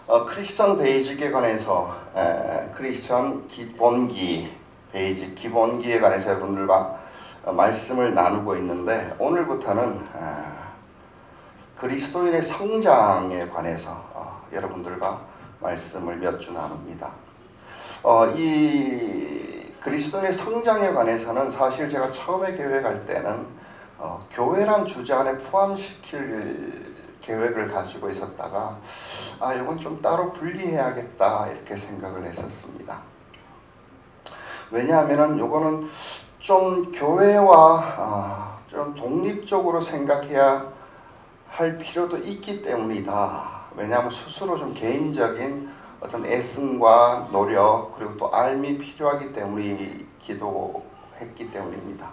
크리스천 베이직에 관해서 크리스천 기본기 베이직 기본기에 관해서 여러분들과 말씀을 나누고 있는데, 오늘부터는 그리스도인의 성장에 관해서 여러분들과 말씀을 몇 주 나눕니다. 이 그리스도인의 성장에 관해서는 사실 제가 처음에 계획할 때는 교회란 주제 안에 포함시킬 계획을 가지고 있었다가 이건 좀 따로 분리해야겠다 이렇게 생각을 했었습니다. 왜냐하면 요거는 좀 교회와 좀 독립적으로 생각해야 할 필요도 있기 때문이다. 왜냐하면 스스로 좀 개인적인 어떤 애씀과 노력 그리고 또 알미 필요하기 때문이기도 했기 때문입니다.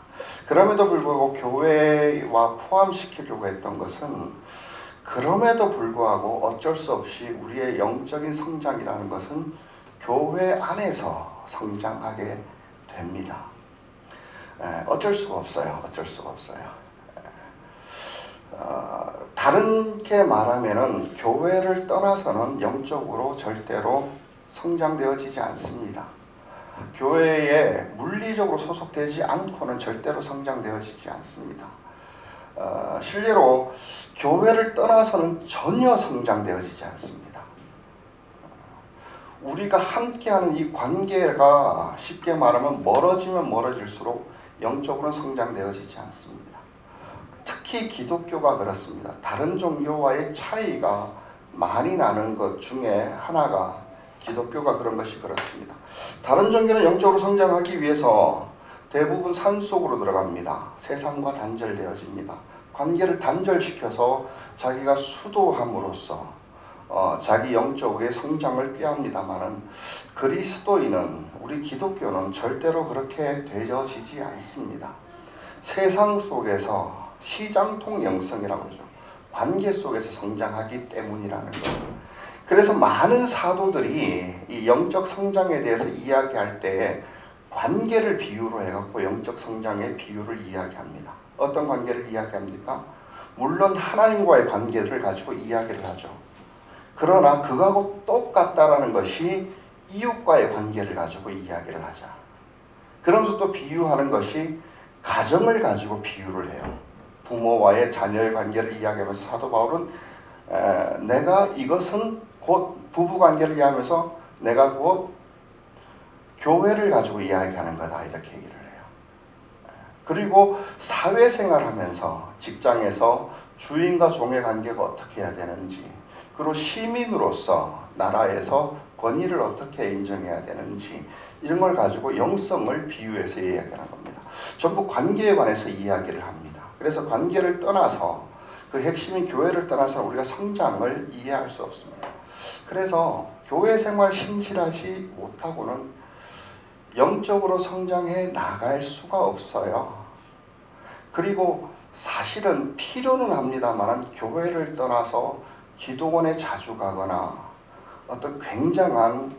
그럼에도 불구하고 교회와 포함시키려고 했던 것은, 그럼에도 불구하고 어쩔 수 없이 우리의 영적인 성장이라는 것은 교회 안에서 성장하게 됩니다. 어쩔 수가 없어요. 어쩔 수가 없어요. 다른게 말하면은 교회를 떠나서는 영적으로 절대로 성장되어지지 않습니다. 교회에 물리적으로 소속되지 않고는 절대로 성장되어지지 않습니다. 실제로 교회를 떠나서는 전혀 성장되어지지 않습니다. 우리가 함께하는 이 관계가 쉽게 말하면 멀어지면 멀어질수록 영적으로는 성장되어지지 않습니다. 특히 기독교가 그렇습니다. 다른 종교와의 차이가 많이 나는 것 중에 하나가 기독교가 그런 것이 그렇습니다. 다른 종교는 영적으로 성장하기 위해서 대부분 산속으로 들어갑니다. 세상과 단절되어집니다. 관계를 단절시켜서 자기가 수도함으로써 자기 영적의 성장을 꾀합니다마는, 그리스도인은, 우리 기독교는 절대로 그렇게 되어지지 않습니다. 세상 속에서 시장통 영성이라고 그러죠. 관계 속에서 성장하기 때문이라는 거죠. 그래서 많은 사도들이 이 영적 성장에 대해서 이야기할 때 관계를 비유로 해갖고 영적 성장의 비유를 이야기합니다. 어떤 관계를 이야기합니까? 물론 하나님과의 관계를 가지고 이야기를 하죠. 그러나 그거하고 똑같다라는 것이 이웃과의 관계를 가지고 이야기를 하자. 그러면서 또 비유하는 것이 가정을 가지고 비유를 해요. 부모와의 자녀의 관계를 이야기하면서 사도 바울은 내가 이것은 곧 부부관계를 이야기하면서 내가 곧 교회를 가지고 이야기하는 거다 이렇게 얘기를 해요. 그리고 사회생활하면서 직장에서 주인과 종의 관계가 어떻게 해야 되는지, 그리고 시민으로서 나라에서 권위를 어떻게 인정해야 되는지, 이런 걸 가지고 영성을 비유해서 이야기하는 겁니다. 전부 관계에 관해서 이야기를 합니다. 그래서 관계를 떠나서, 그 핵심인 교회를 떠나서 우리가 성장을 이해할 수 없습니다. 그래서 교회 생활 신실하지 못하고는 영적으로 성장해 나갈 수가 없어요. 그리고 사실은 필요는 합니다만 교회를 떠나서 기도원에 자주 가거나 어떤 굉장한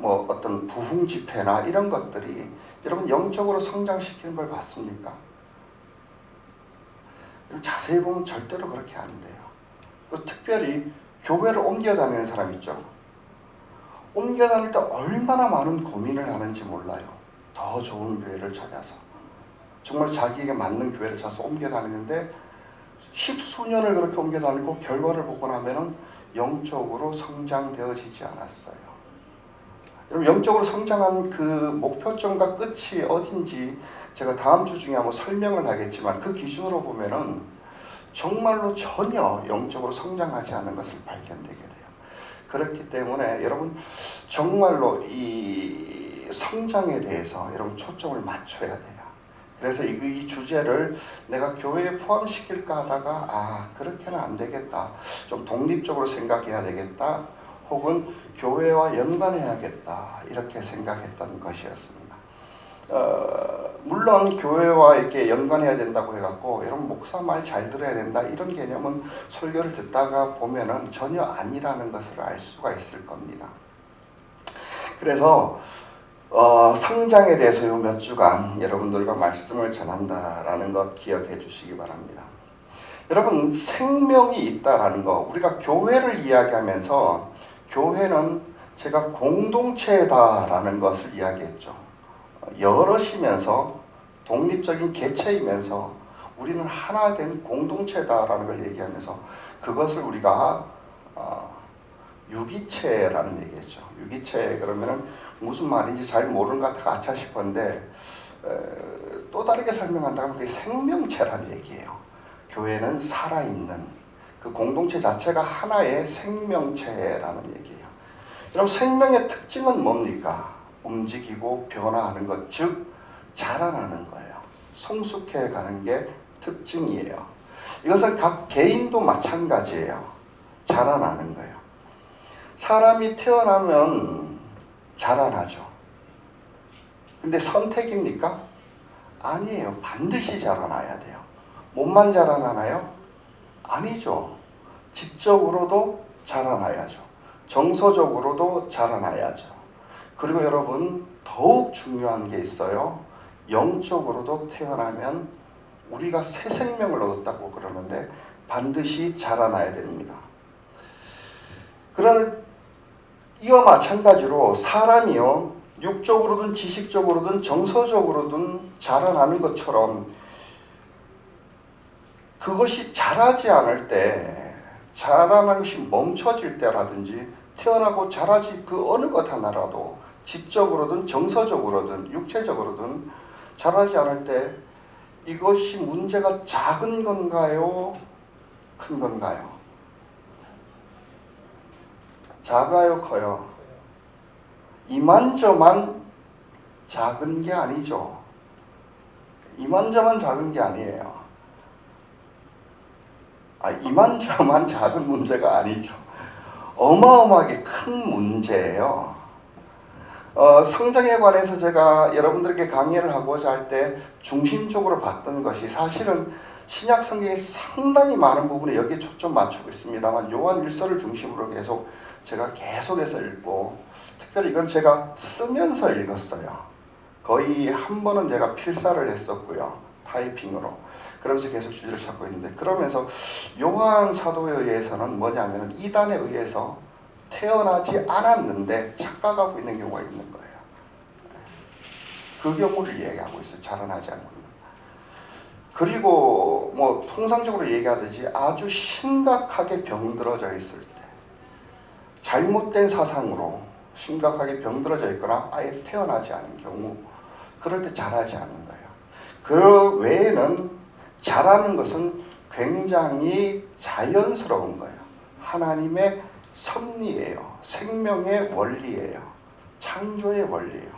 어떤 부흥 집회나 이런 것들이 여러분 영적으로 성장시키는 걸 봤습니까? 자세히 보면 절대로 그렇게 안 돼요. 특별히 교회를 옮겨 다니는 사람 있죠. 옮겨 다닐 때 얼마나 많은 고민을 하는지 몰라요. 더 좋은 교회를 찾아서, 정말 자기에게 맞는 교회를 찾아서 옮겨 다니는데 십수년을 그렇게 옮겨 다니고 결과를 보고 나면은 영적으로 성장되어지지 않았어요. 여러분, 영적으로 성장한 그 목표점과 끝이 어딘지 제가 다음 주 중에 한번 설명을 하겠지만, 그 기준으로 보면은 정말로 전혀 영적으로 성장하지 않은 것을 발견되게 돼요. 그렇기 때문에 여러분 정말로 이 성장에 대해서 여러분 초점을 맞춰야 돼요. 그래서 이 주제를 내가 교회에 포함시킬까 하다가 그렇게는 안 되겠다, 좀 독립적으로 생각해야 되겠다, 혹은 교회와 연관해야겠다 이렇게 생각했던 것이었습니다. 물론 교회와 이렇게 연관해야 된다고 해갖고 여러분 목사 말 잘 들어야 된다 이런 개념은 설교를 듣다가 보면은 전혀 아니라는 것을 알 수가 있을 겁니다. 그래서 성장에 대해서 요 몇 주간 여러분들과 말씀을 전한다라는 것 기억해 주시기 바랍니다. 여러분, 생명이 있다라는 거, 우리가 교회를 이야기하면서 교회는 제가 공동체다라는 것을 이야기했죠. 여럿이면서 독립적인 개체이면서 우리는 하나 된 공동체다라는 걸 얘기하면서 그것을 우리가 유기체라는 얘기했죠. 유기체 그러면은 무슨 말인지 잘 모르는 것 같아 아차 싶었는데 또 다르게 설명한다면 그게 생명체라는 얘기예요. 교회는 살아있는 그 공동체 자체가 하나의 생명체라는 얘기예요. 그럼 생명의 특징은 뭡니까? 움직이고 변화하는 것, 즉 자라나는 거예요. 성숙해 가는 게 특징이에요. 이것은 각 개인도 마찬가지예요. 자라나는 거예요. 사람이 태어나면 자라나죠. 근데 선택입니까? 아니에요. 반드시 자라나야 돼요. 몸만 자라나나요? 아니죠. 지적으로도 자라나야죠. 정서적으로도 자라나야죠. 그리고 여러분, 더욱 중요한 게 있어요. 영적으로도 태어나면 우리가 새 생명을 얻었다고 그러는데 반드시 자라나야 됩니다. 그런 이와 마찬가지로 사람이요, 육적으로든 지식적으로든 정서적으로든 자라나는 것처럼 그것이 자라지 않을 때, 자라는 것이 멈춰질 때라든지 태어나고 자라지 그 어느 것 하나라도 지적으로든 정서적으로든 육체적으로든 자라지 않을 때 이것이 문제가 작은 건가요? 큰 건가요? 작아요? 커요? 이만저만 작은 게 아니죠. 이만저만 작은 게 아니에요. 이만저만 작은 문제가 아니죠. 어마어마하게 큰 문제예요. 성장에 관해서 제가 여러분들에게 강의를 하고자 할 때 중심적으로 봤던 것이 사실은 신약 성경에 상당히 많은 부분에 여기에 초점 맞추고 있습니다만 요한 1서를 중심으로 제가 계속해서 읽고 특별히 이건 제가 쓰면서 읽었어요. 거의 한 번은 제가 필사를 했었고요. 타이핑으로. 그러면서 계속 주제를 찾고 있는데 그러면서 요한 사도에 의해서는 뭐냐면 이단에 의해서 태어나지 않았는데 착각하고 있는 경우가 있는 거예요. 그 경우를 얘기하고 있어요. 자라나지 않고 있는. 그리고 뭐 통상적으로 얘기하듯이 아주 심각하게 병들어져 있을 때, 잘못된 사상으로 심각하게 병들어져 있거나 아예 태어나지 않은 경우, 그럴 때 자라지 않는 거예요. 그 외에는 자라는 것은 굉장히 자연스러운 거예요. 하나님의 섭리예요. 생명의 원리예요. 창조의 원리예요.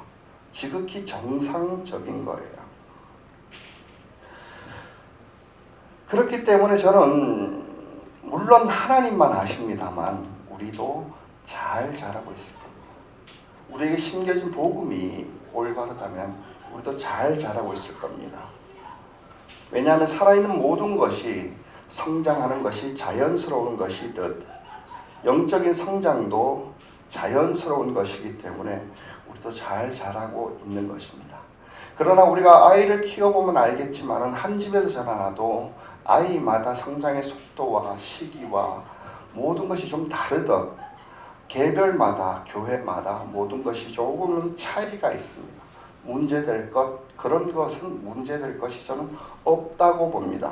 지극히 정상적인 거예요. 그렇기 때문에 저는 물론 하나님만 아십니다만 우리도 잘 자라고 있을 겁니다. 우리에게 심겨진 복음이 올바르다면 우리도 잘 자라고 있을 겁니다. 왜냐하면 살아있는 모든 것이 성장하는 것이 자연스러운 것이듯 영적인 성장도 자연스러운 것이기 때문에 우리도 잘 자라고 있는 것입니다. 그러나 우리가 아이를 키워보면 알겠지만 한 집에서 자라나도 아이마다 성장의 속도와 시기와 모든 것이 좀 다르듯 개별마다 교회마다 모든 것이 조금은 차이가 있습니다. 문제될 것, 그런 것은 문제될 것이 저는 없다고 봅니다.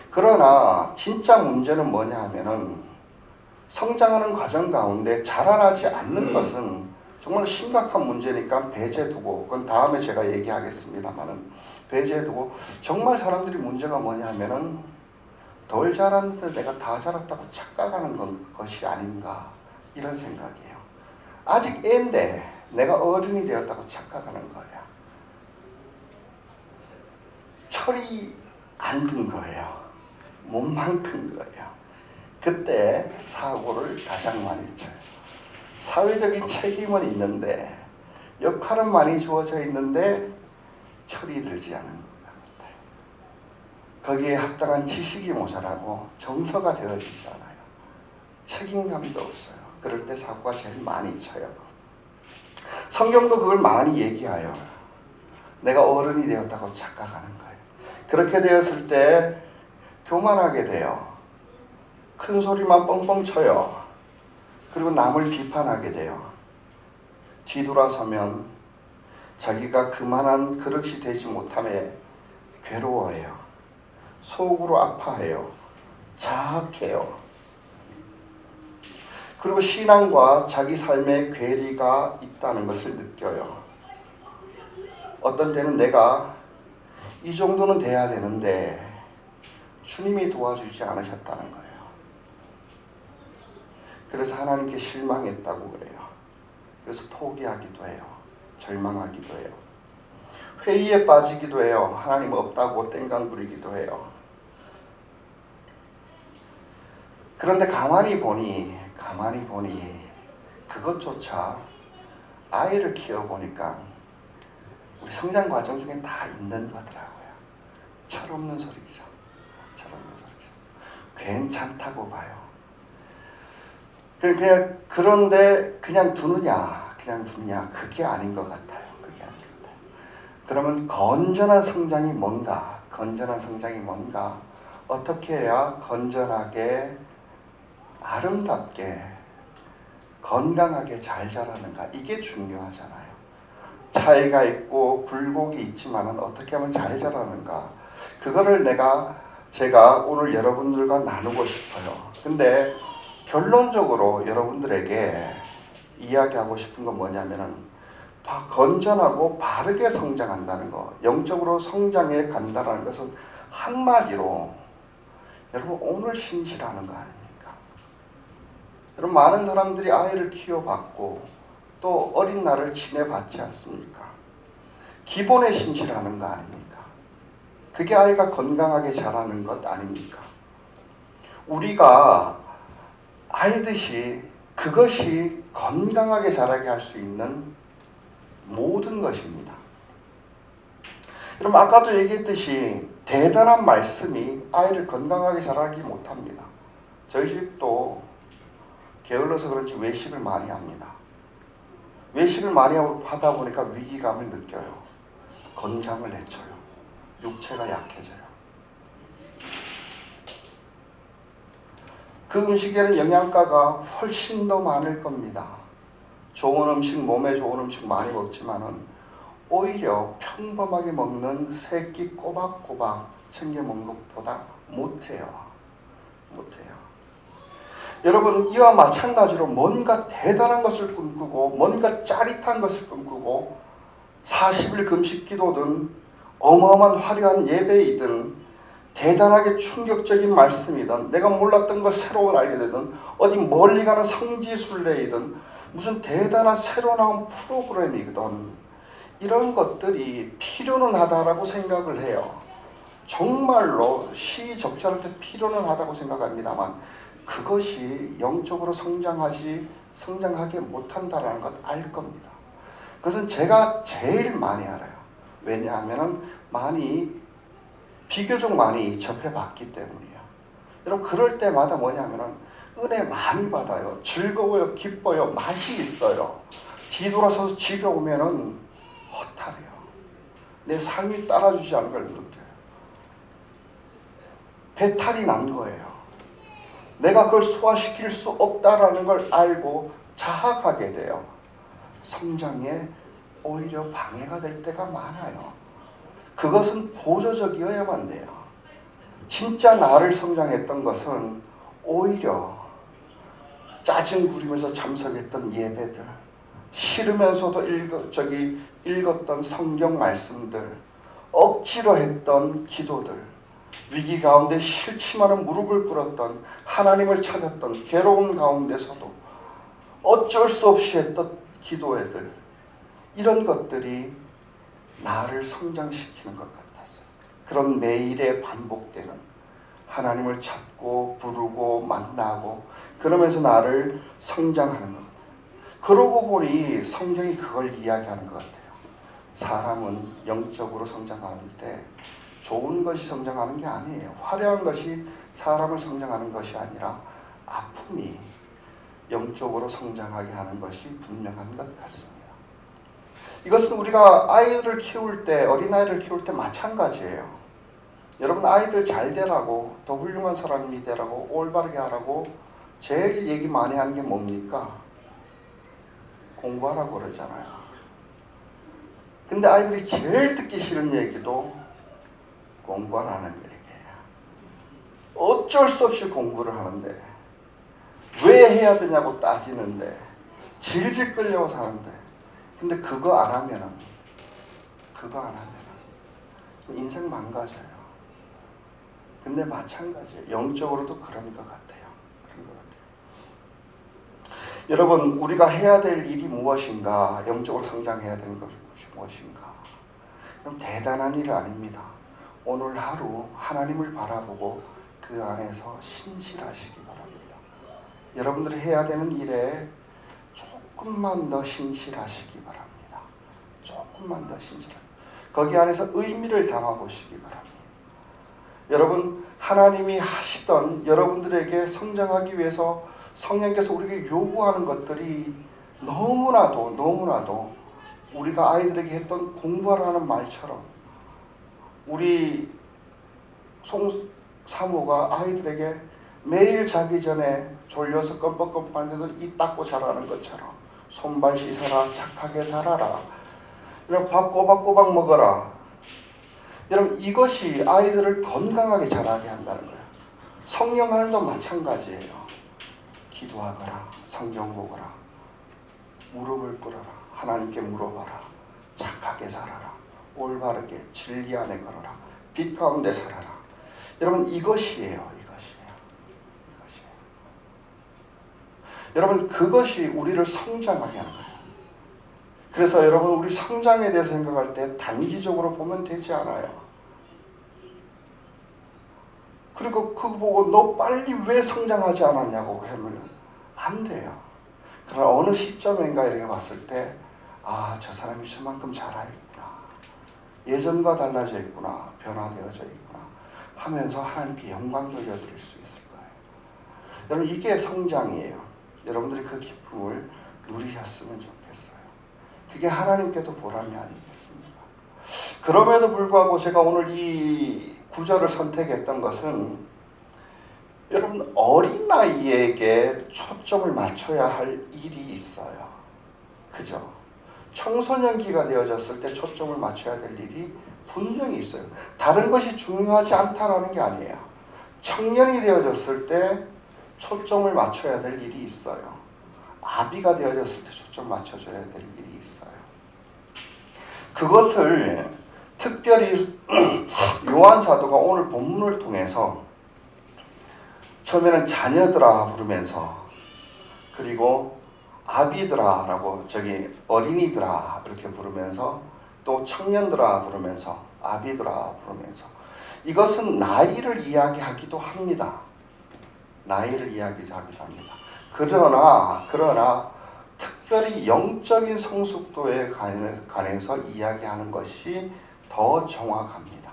그러나 진짜 문제는 뭐냐 하면은 성장하는 과정 가운데 자라나지 않는 것은 정말 심각한 문제니까 배제두고, 그건 다음에 제가 얘기하겠습니다만은 배제두고 정말 사람들이 문제가 뭐냐 하면은 덜 자랐는데 내가 다 자랐다고 착각하는 것이 아닌가 이런 생각이에요. 아직 애인데 내가 어른이 되었다고 착각하는 거예요. 철이 안 든 거예요. 몸만 큰 거예요. 그때 사고를 가장 많이 쳐요. 사회적인 책임은 있는데 역할은 많이 주어져 있는데 철이 들지 않은 것 같아요. 거기에 합당한 지식이 모자라고 정서가 되어지지 않아요. 책임감도 없어요. 그럴 때 사고가 제일 많이 쳐요. 성경도 그걸 많이 얘기해요. 내가 어른이 되었다고 착각하는 거예요. 그렇게 되었을 때 교만하게 돼요. 큰 소리만 뻥뻥 쳐요. 그리고 남을 비판하게 돼요. 뒤돌아서면 자기가 그만한 그릇이 되지 못함에 괴로워해요. 속으로 아파해요. 자학해요. 그리고 신앙과 자기 삶의 괴리가 있다는 것을 느껴요. 어떤 때는 내가 이 정도는 돼야 되는데 주님이 도와주지 않으셨다는 거예요. 그래서 하나님께 실망했다고 그래요. 그래서 포기하기도 해요. 절망하기도 해요. 회의에 빠지기도 해요. 하나님 없다고 땡강 부리기도 해요. 그런데 가만히 보니 그것조차 아이를 키워보니까 우리 성장 과정 중에 다 있는 거더라고요. 철없는 소리죠. 괜찮다고 봐요. 그런데 그냥 두느냐 그게 아닌 것 같아요. 그러면 건전한 성장이 뭔가? 어떻게 해야 건전하게 아름답게 건강하게 잘 자라는가? 이게 중요하잖아요. 차이가 있고 굴곡이 있지만은 어떻게 하면 잘 자라는가? 그거를 제가 오늘 여러분들과 나누고 싶어요. 근데 결론적으로 여러분들에게 이야기하고 싶은 건 뭐냐면은 건전하고 바르게 성장한다는 거, 영적으로 성장해 간다는 것은 한마디로 여러분 오늘 신실하는 거 아닙니까? 여러분 많은 사람들이 아이를 키워봤고 또 어린 날을 지내봤지 않습니까? 기본에 신실하는 거 아닙니까? 그게 아이가 건강하게 자라는 것 아닙니까? 우리가 알듯이 그것이 건강하게 자라게 할 수 있는 모든 것입니다. 여러분 아까도 얘기했듯이 대단한 말씀이 아이를 건강하게 자라게 못합니다. 저희 집도 게을러서 그런지 외식을 많이 합니다. 외식을 많이 하다 보니까 위기감을 느껴요. 건강을 해쳐요. 육체가 약해져요. 그 음식에는 영양가가 훨씬 더 많을 겁니다. 좋은 음식, 몸에 좋은 음식 많이 먹지만은 오히려 평범하게 먹는 새끼 꼬박꼬박 챙겨 먹는 것보다 못해요. 여러분 이와 마찬가지로 뭔가 대단한 것을 꿈꾸고 뭔가 짜릿한 것을 꿈꾸고 40일 금식 기도든 어마어마한 화려한 예배이든 대단하게 충격적인 말씀이든 내가 몰랐던 걸 새로 알게 되든 어디 멀리 가는 성지순례이든 무슨 대단한 새로 나온 프로그램이거든 이런 것들이 필요는 하다라고 생각을 해요. 정말로 시적절할 때 필요는 하다고 생각합니다만 그것이 영적으로 성장하게 못한다는 것 알 겁니다. 그것은 제가 제일 많이 알아요. 왜냐하면 비교적 많이 접해봤기 때문이에요. 여러분 그럴 때마다 뭐냐면은 은혜 많이 받아요. 즐거워요. 기뻐요. 맛이 있어요. 뒤돌아서서 집에 오면은 허탈해요. 내 삶이 따라주지 않은 걸 느껴요. 배탈이 난 거예요. 내가 그걸 소화시킬 수 없다라는 걸 알고 자학하게 돼요. 성장에 오히려 방해가 될 때가 많아요. 그것은 보조적이어야만 돼요. 진짜 나를 성장했던 것은 오히려 짜증 부리면서 참석했던 예배들, 싫으면서도 읽었던 성경 말씀들, 억지로 했던 기도들, 위기 가운데 싫지만은 무릎을 꿇었던 하나님을 찾았던 괴로운 가운데서도 어쩔 수 없이 했던 기도회들, 이런 것들이 나를 성장시키는 것 같았어요. 그런 매일에 반복되는 하나님을 찾고 부르고 만나고 그러면서 나를 성장하는 것. 그러고 보니 성경이 그걸 이야기하는 것 같아요. 사람은 영적으로 성장할 때 좋은 것이 성장하는 게 아니에요. 화려한 것이 사람을 성장하는 것이 아니라 아픔이 영적으로 성장하게 하는 것이 분명한 것 같습니다. 이것은 우리가 아이를 키울 때, 어린아이를 키울 때 마찬가지예요. 여러분 아이들 잘 되라고, 더 훌륭한 사람이 되라고, 올바르게 하라고 제일 얘기 많이 하는 게 뭡니까? 공부하라고 그러잖아요. 근데 아이들이 제일 듣기 싫은 얘기도 공부하라는 얘기예요. 어쩔 수 없이 공부를 하는데 왜 해야 되냐고 따지는데 질질 끌려고 사는데, 근데 그거 안 하면은 인생 망가져요. 근데 마찬가지예요. 영적으로도 그런 것 같아요. 여러분, 우리가 해야 될 일이 무엇인가? 영적으로 성장해야 되는 것이 무엇인가? 그럼 대단한 일 아닙니다. 오늘 하루 하나님을 바라보고 그 안에서 신실하시기 바랍니다. 여러분들이 해야 되는 일에 조금만 더 신실하시기 바랍니다. 조금만 더 신실하시기. 거기 안에서 의미를 담아보시기 바랍니다. 여러분, 하나님이 하시던 여러분들에게 성장하기 위해서 성령께서 우리에게 요구하는 것들이 너무나도 우리가 아이들에게 했던 공부하라는 말처럼, 우리 사모가 아이들에게 매일 자기 전에 졸려서 껌뻑껌뻑한데도 이 닦고 자라는 것처럼 손발 씻어라, 착하게 살아라, 이런 밥 꼬박꼬박 먹어라. 여러분, 이것이 아이들을 건강하게 자라게 한다는 거예요. 성령 하나님도 마찬가지예요. 기도하거라, 성경 보거라, 무릎을 꿇어라, 하나님께 물어봐라, 착하게 살아라, 올바르게 진리 안에 걸어라, 빛 가운데 살아라. 여러분, 이것이에요. 여러분, 그것이 우리를 성장하게 하는 거예요. 그래서 여러분, 우리 성장에 대해서 생각할 때 단기적으로 보면 되지 않아요. 그리고 그거 보고 너 빨리 왜 성장하지 않았냐고 하면 안 돼요. 그러나 어느 시점인가 이렇게 봤을 때, 아, 저 사람이 저만큼 잘하겠구나, 예전과 달라져 있구나, 변화되어져 있구나 하면서 하나님께 영광 돌려드릴 수 있을 거예요. 여러분, 이게 성장이에요. 여러분들이 그 기쁨을 누리셨으면 좋겠어요. 그게 하나님께도 보람이 아니겠습니까? 그럼에도 불구하고 제가 오늘 이 구절을 선택했던 것은, 여러분, 어린아이에게 초점을 맞춰야 할 일이 있어요. 그죠? 청소년기가 되어졌을 때 초점을 맞춰야 될 일이 분명히 있어요. 다른 것이 중요하지 않다라는 게 아니에요. 청년이 되어졌을 때 초점을 맞춰야 될 일이 있어요. 아비가 되어졌을 때 초점 맞춰줘야 될 일이 있어요. 그것을 특별히 요한 사도가 오늘 본문을 통해서 처음에는 자녀들아 부르면서, 그리고 아비들아라고, 어린이들아 이렇게 부르면서, 또 청년들아 부르면서, 아비들아 부르면서, 이것은 나이를 이야기하기도 합니다. 그러나 특별히 영적인 성숙도에 관해서 이야기하는 것이 더 정확합니다.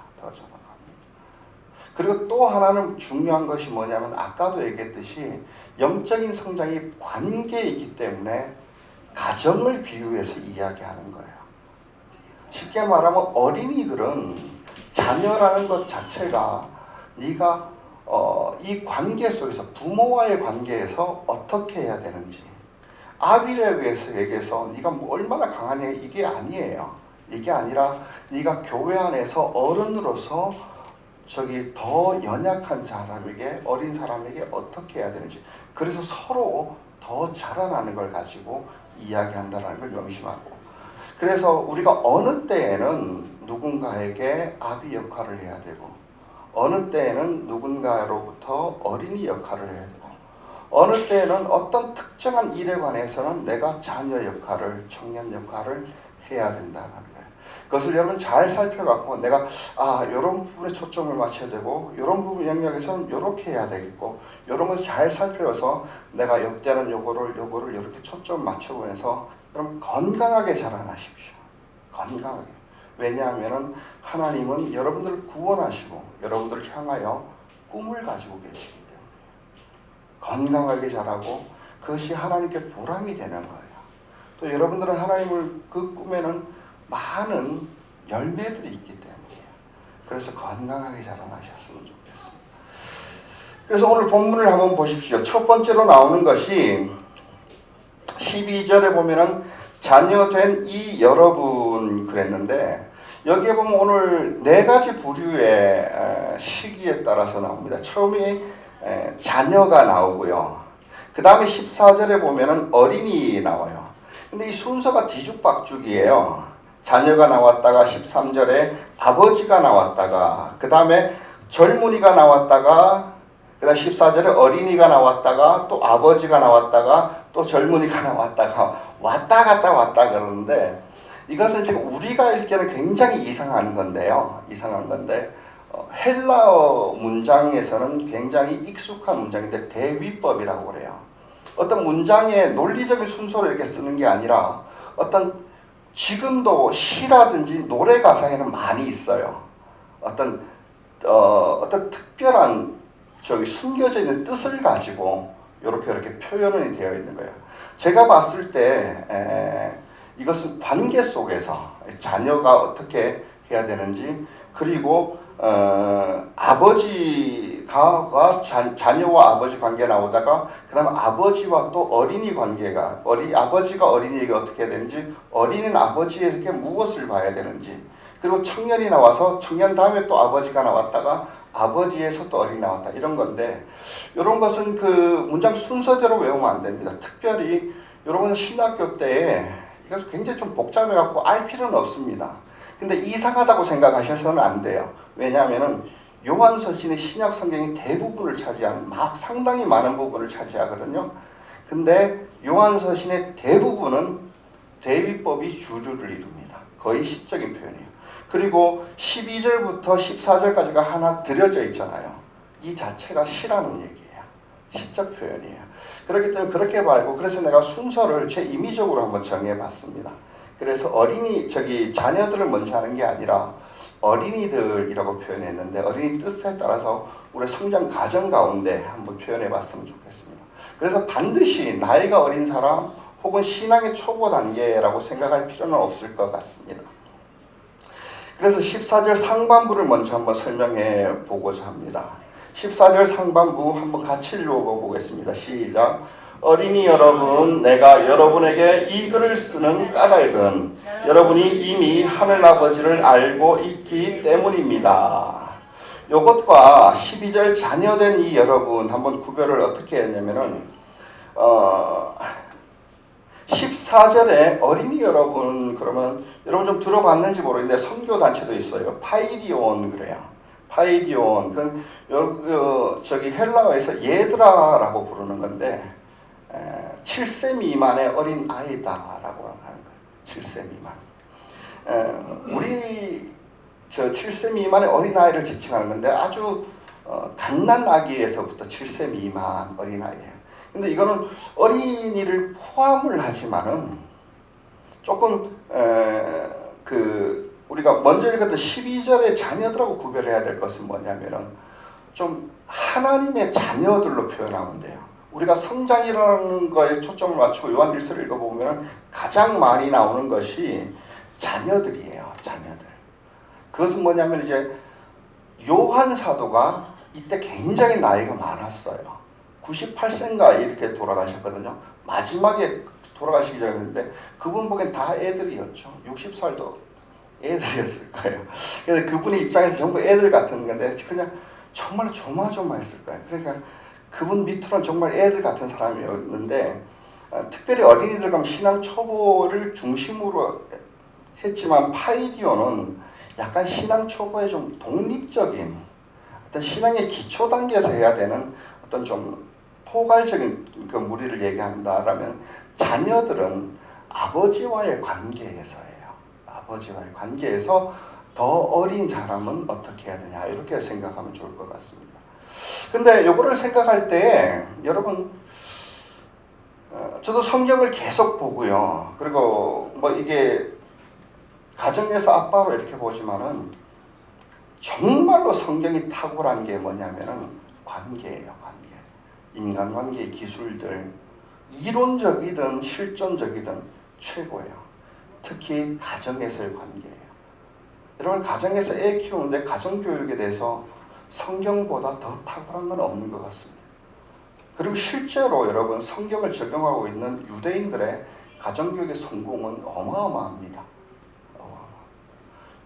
그리고 또 하나는 중요한 것이 뭐냐면, 아까도 얘기했듯이 영적인 성장이 관계이기 때문에 가정을 비유해서 이야기하는 거예요. 쉽게 말하면 어린이들은 자녀라는 것 자체가 네가 이 관계 속에서, 부모와의 관계에서 어떻게 해야 되는지, 아비에 의해서 얘기해서 네가 뭐 얼마나 강하냐, 이게 아니에요. 이게 아니라 네가 교회 안에서 어른으로서 더 연약한 사람에게, 어린 사람에게 어떻게 해야 되는지, 그래서 서로 더 자라나는 걸 가지고 이야기한다는 걸 명심하고, 그래서 우리가 어느 때에는 누군가에게 아비 역할을 해야 되고, 어느 때에는 누군가로부터 어린이 역할을 해야 되고, 어느 때에는 어떤 특정한 일에 관해서는 내가 자녀 역할을, 청년 역할을 해야 된다는 거예요. 그것을 여러분 잘 살펴갖고, 내가 이런 부분에 초점을 맞춰야 되고, 이런 부분 영역에서는 이렇게 해야 되겠고, 이런 것을 잘 살펴서 내가 이때는 요거를 이렇게 초점 맞춰보면서 여러분 건강하게 자라나십시오. 건강하게. 왜냐하면 하나님은 여러분들을 구원하시고 여러분들을 향하여 꿈을 가지고 계시기 때문에 건강하게 자라고, 그것이 하나님께 보람이 되는 거예요. 또 여러분들은 하나님을, 그 꿈에는 많은 열매들이 있기 때문이에요. 그래서 건강하게 자라나셨으면 좋겠습니다. 그래서 오늘 본문을 한번 보십시오. 첫 번째로 나오는 것이 12절에 보면은 자녀된 이 여러분 그랬는데, 여기에 보면 오늘 네 가지 부류의 시기에 따라서 나옵니다. 처음이 자녀가 나오고요. 그 다음에 14절에 보면은 어린이 나와요. 근데 이 순서가 뒤죽박죽이에요. 자녀가 나왔다가 13절에 아버지가 나왔다가, 그 다음에 젊은이가 나왔다가, 그 다음 14절에 어린이가 나왔다가, 또 아버지가 나왔다가, 또 젊은이가 나왔다가, 왔다 갔다 그러는데, 이것은 지금 우리가 읽기에는 굉장히 이상한 건데요. 이상한 건데, 헬라어 문장에서는 굉장히 익숙한 문장인데 대위법이라고 그래요. 어떤 문장의 논리적인 순서로 이렇게 쓰는 게 아니라 어떤 지금도 시라든지 노래 가사에는 많이 있어요. 어떤 특별한 숨겨져 있는 뜻을 가지고 이렇게 표현이 되어 있는 거예요. 제가 봤을 때 이것은 관계 속에서 자녀가 어떻게 해야 되는지, 그리고 아버지가 자녀와 아버지 관계 나오다가 그 다음 아버지와 또 어린이 관계가 아버지가 어린이에게 어떻게 해야 되는지, 어린이는 아버지에게 무엇을 봐야 되는지, 그리고 청년이 나와서 청년 다음에 또 아버지가 나왔다가 아버지에서 또 어린이 나왔다, 이런 건데, 이런 것은 그 문장 순서대로 외우면 안 됩니다. 특별히 여러분 신학교 때 이것은 굉장히 좀 복잡해 갖고 알 필요는 없습니다. 근데 이상하다고 생각하셔서는 안 돼요. 왜냐하면은 요한서신의 신약 성경이 대부분을 차지하는, 상당히 많은 부분을 차지하거든요. 근데 요한서신의 대부분은 대위법이 주류를 이룹니다. 거의 시적인 표현이에요. 그리고 12절부터 14절까지가 하나 들여져 있잖아요. 이 자체가 시라는 얘기예요. 시적 표현이에요. 그렇기 때문에 그렇게 말고, 그래서 내가 순서를 제 임의적으로 한번 정해봤습니다. 그래서 자녀들을 먼저 하는 게 아니라 어린이들이라고 표현했는데, 어린이 뜻에 따라서 우리 성장 과정 가운데 한번 표현해봤으면 좋겠습니다. 그래서 반드시 나이가 어린 사람 혹은 신앙의 초보 단계라고 생각할 필요는 없을 것 같습니다. 그래서 14절 상반부를 먼저 한번 설명해 보고자 합니다. 14절 상반부 한번 같이 읽어보겠습니다. 시작. 어린이 여러분, 내가 여러분에게 이 글을 쓰는 까닭은 여러분이 이미 하늘아버지를 알고 있기 때문입니다. 이것과 12절 자녀된 이 여러분 한번 구별을 어떻게 했냐면은 14절에 어린이 여러분, 그러면 여러분 좀 들어봤는지 모르겠는데 선교단체도 있어요. 파이디온 그래요. 파이디온, 헬라어에서 예드라라고 부르는 건데 7세 미만의 어린 아이다라고 하는 거예요. 7세 미만. 우리 7세 미만의 어린 아이를 지칭하는 건데 아주 갓난 아기에서부터 7세 미만 어린 아이예요. 근데 이거는 어린이를 포함을 하지만은 조금 우리가 먼저 읽었던 12절의 자녀들하고 구별해야 될 것은 뭐냐면은 좀 하나님의 자녀들로 표현하면 돼요. 우리가 성장이라는 거에 초점을 맞추고 요한 1서를 읽어보면 가장 많이 나오는 것이 자녀들이에요. 자녀들. 그것은 뭐냐면 이제 요한 사도가 이때 굉장히 나이가 많았어요. 98세인가 이렇게 돌아가셨거든요. 마지막에 돌아가시기 전이었는데 그분 보기엔 다 애들이었죠. 60살도 애들이었을 거예요. 그래서 그분의 입장에서 전부 애들 같은 건데 그냥 정말 조마조마했을 거예요. 그러니까 그분 밑으로는 정말 애들 같은 사람이었는데 특별히 어린이들 가면 신앙 초보를 중심으로 했지만 파이디오는 약간 신앙 초보의 좀 독립적인 어떤 신앙의 기초 단계에서 해야 되는 어떤 좀 포괄적인 그 무리를 얘기한다라면 자녀들은 아버지와의 관계에서예요. 아버지와의 관계에서 더 어린 사람은 어떻게 해야 되냐 이렇게 생각하면 좋을 것 같습니다. 근데 요거를 생각할 때 여러분 저도 성경을 계속 보고요. 그리고 뭐 이게 가정에서 아빠로 이렇게 보지만은 정말로 성경이 탁월한 게 뭐냐면은 관계예요. 관계. 인간관계의 기술들 이론적이든 실존적이든 최고예요. 특히 가정에서의 관계예요. 여러분 가정에서 애 키우는데 가정교육에 대해서 성경보다 더 탁월한 건 없는 것 같습니다. 그리고 실제로 여러분 성경을 적용하고 있는 유대인들의 가정교육의 성공은 어마어마합니다.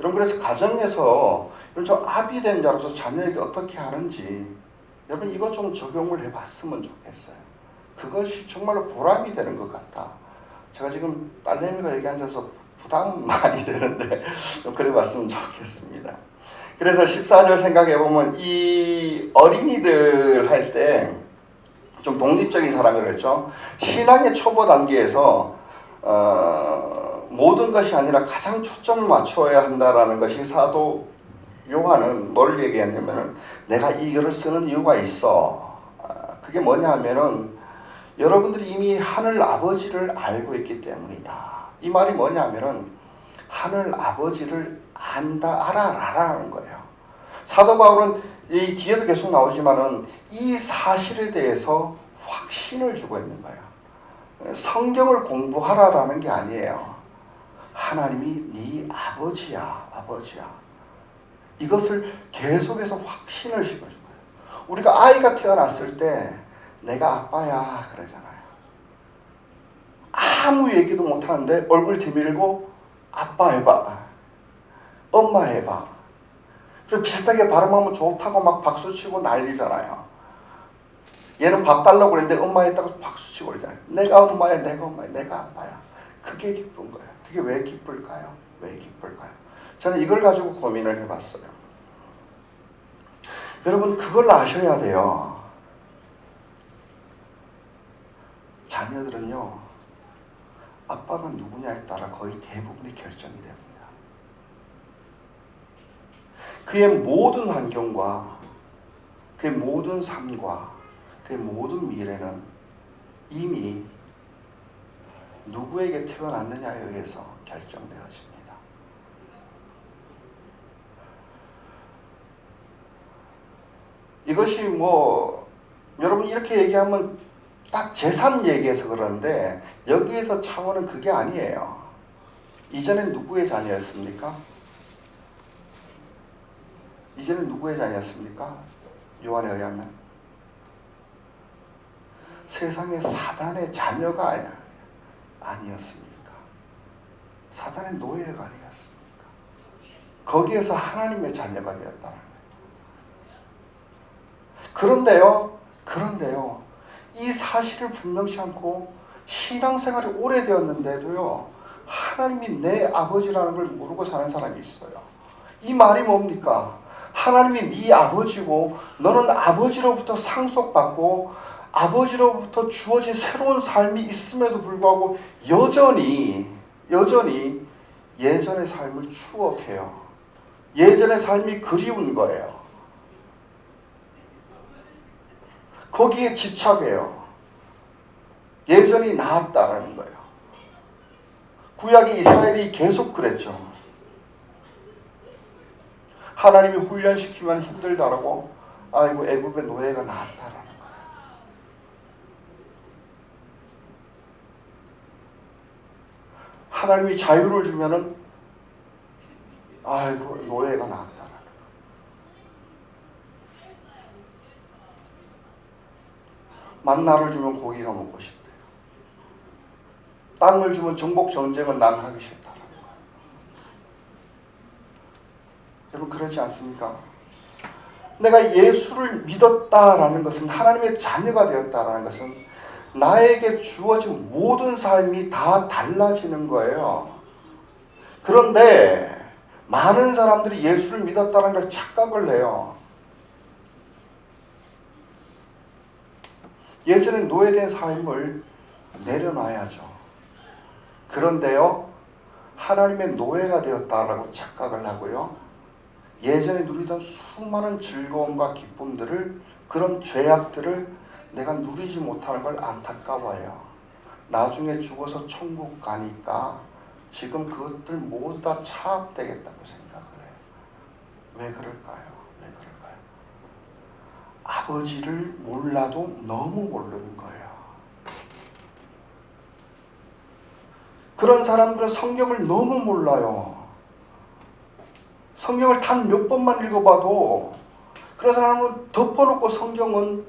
여러분 그래서 가정에서 좀 아비된 자로서 자녀에게 어떻게 하는지 여러분 이거 좀 적용을 해봤으면 좋겠어요. 그것이 정말로 보람이 되는 것 같다. 제가 지금 딸내미가 여기 앉아서 부담 많이 되는데 좀 그래봤으면 좋겠습니다. 그래서 14절 생각해보면 이 어린이들 할 때 좀 독립적인 사람이라고 했죠. 신앙의 초보 단계에서 모든 것이 아니라 가장 초점을 맞춰야 한다라는 것이 사도 요한은 뭘 얘기하냐면은 내가 이 글을 쓰는 이유가 있어. 그게 뭐냐 하면은 여러분들이 이미 하늘 아버지를 알고 있기 때문이다. 이 말이 뭐냐 하면은 하늘 아버지를 알아라라는 거예요. 사도 바울은 이 뒤에도 계속 나오지만은 이 사실에 대해서 확신을 주고 있는 거예요. 성경을 공부하라라는 게 아니에요. 하나님이 네 아버지야, 아버지야. 이것을 계속해서 확신을 심어준 거예요. 우리가 아이가 태어났을 때 내가 아빠야 그러잖아요. 아무 얘기도 못하는데 얼굴 뒤밀고 아빠 해봐, 엄마 해봐. 그리고 비슷하게 발음하면 좋다고 막 박수치고 난리잖아요. 얘는 밥 달라고 그랬는데 엄마 했다고 박수치고 그러잖아요. 내가 엄마야, 내가 엄마야, 내가 아빠야. 그게 기쁜 거예요. 그게 왜 기쁠까요? 왜 기쁠까요? 저는 이걸 가지고 고민을 해봤어요. 여러분 그걸 아셔야 돼요. 자녀들은요, 아빠가 누구냐에 따라 거의 대부분이 결정이 됩니다. 그의 모든 환경과 그의 모든 삶과 그의 모든 미래는 이미 누구에게 태어났느냐에 의해서 결정되어집니다. 이것이 여러분 이렇게 얘기하면 딱 재산 얘기해서 그러는데 여기에서 차원은 그게 아니에요. 이전엔 누구의 자녀였습니까? 이제는 누구의 자녀였습니까? 요한에 의하면 세상의 사단의 자녀가 아니었습니까? 사단의 노예가 아니었습니까? 거기에서 하나님의 자녀가 되었다는 거예요. 그런데요, 이 사실을 분명치 않고 신앙생활이 오래되었는데도요, 하나님이 내 아버지라는 걸 모르고 사는 사람이 있어요. 이 말이 뭡니까? 하나님이 네 아버지고 너는 아버지로부터 상속받고 아버지로부터 주어진 새로운 삶이 있음에도 불구하고 여전히 예전의 삶을 추억해요. 예전의 삶이 그리운 거예요. 거기에 집착해요. 예전이 나았다라는 거예요. 구약의 이스라엘이 계속 그랬죠. 하나님이 훈련시키면 힘들다라고 아이고 애굽의 노예가 나았다라는 거예요. 하나님이 자유를 주면은 아이고 노예가 나았다라는 거예요. 만나를 주면 고기가 먹고 싶대요. 땅을 주면 정복 전쟁은 난 하기 싫다라는 거예요. 여러분 그렇지 않습니까? 내가 예수를 믿었다라는 것은 하나님의 자녀가 되었다라는 것은 나에게 주어진 모든 삶이 다 달라지는 거예요. 그런데 많은 사람들이 예수를 믿었다는 걸 착각을 해요. 예전에 노예된 삶을 내려놔야죠. 그런데요, 하나님의 노예가 되었다라고 착각을 하고요. 예전에 누리던 수많은 즐거움과 기쁨들을, 그런 죄악들을 내가 누리지 못하는 걸 안타까워해요. 나중에 죽어서 천국 가니까 지금 그것들 모두 다 차압되겠다고 생각을 해요. 왜 그럴까요? 왜 그럴까요? 아버지를 몰라도 너무 모르는 거예요. 그런 사람들은 성경을 너무 몰라요. 성경을 단 몇 번만 읽어봐도 그런 사람은 덮어놓고 성경은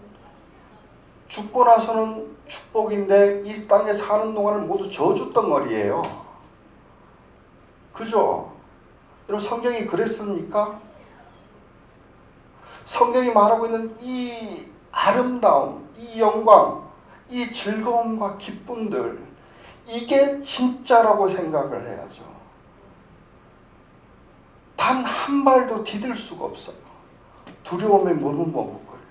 죽고 나서는 축복인데 이 땅에 사는 동안은 모두 저주덩어리예요. 그죠? 여러분 성경이 그랬습니까? 성경이 말하고 있는 이 아름다움, 이 영광, 이 즐거움과 기쁨들, 이게 진짜라고 생각을 해야죠. 단 한 발도 디딜 수가 없어요. 두려움에 머뭇머뭇거려요.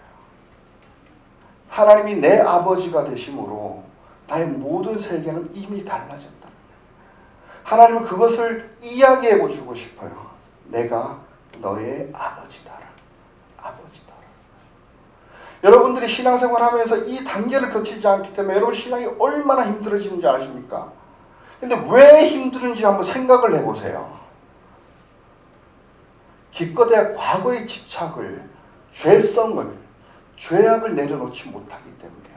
하나님이 내 아버지가 되심으로 나의 모든 세계는 이미 달라졌다. 하나님은 그것을 이야기해 주고 싶어요. 내가 너의 아버지다라. 아버지다라. 여러분들이 신앙생활 하면서 이 단계를 거치지 않기 때문에 여러분 신앙이 얼마나 힘들어지는지 아십니까? 근데 왜 힘든지 한번 생각을 해보세요. 기껏해야 과거의 집착을, 죄성을, 죄악을 내려놓지 못하기 때문이에요.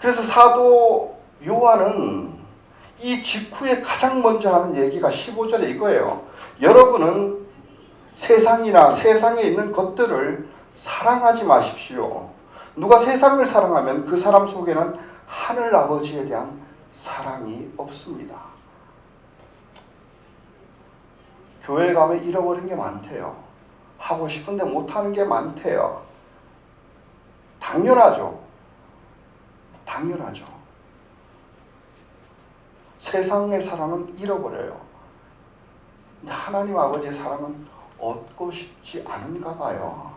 그래서 사도 요한은 이 직후에 가장 먼저 하는 얘기가 15절에 이거예요. 여러분은 세상이나 세상에 있는 것들을 사랑하지 마십시오. 누가 세상을 사랑하면 그 사람 속에는 하늘 아버지에 대한 사랑이 없습니다. 교회 가면 잃어버린 게 많대요. 하고 싶은데 못하는 게 많대요. 당연하죠. 당연하죠. 세상의 사랑은 잃어버려요. 근데 하나님 아버지의 사랑은 얻고 싶지 않은가 봐요.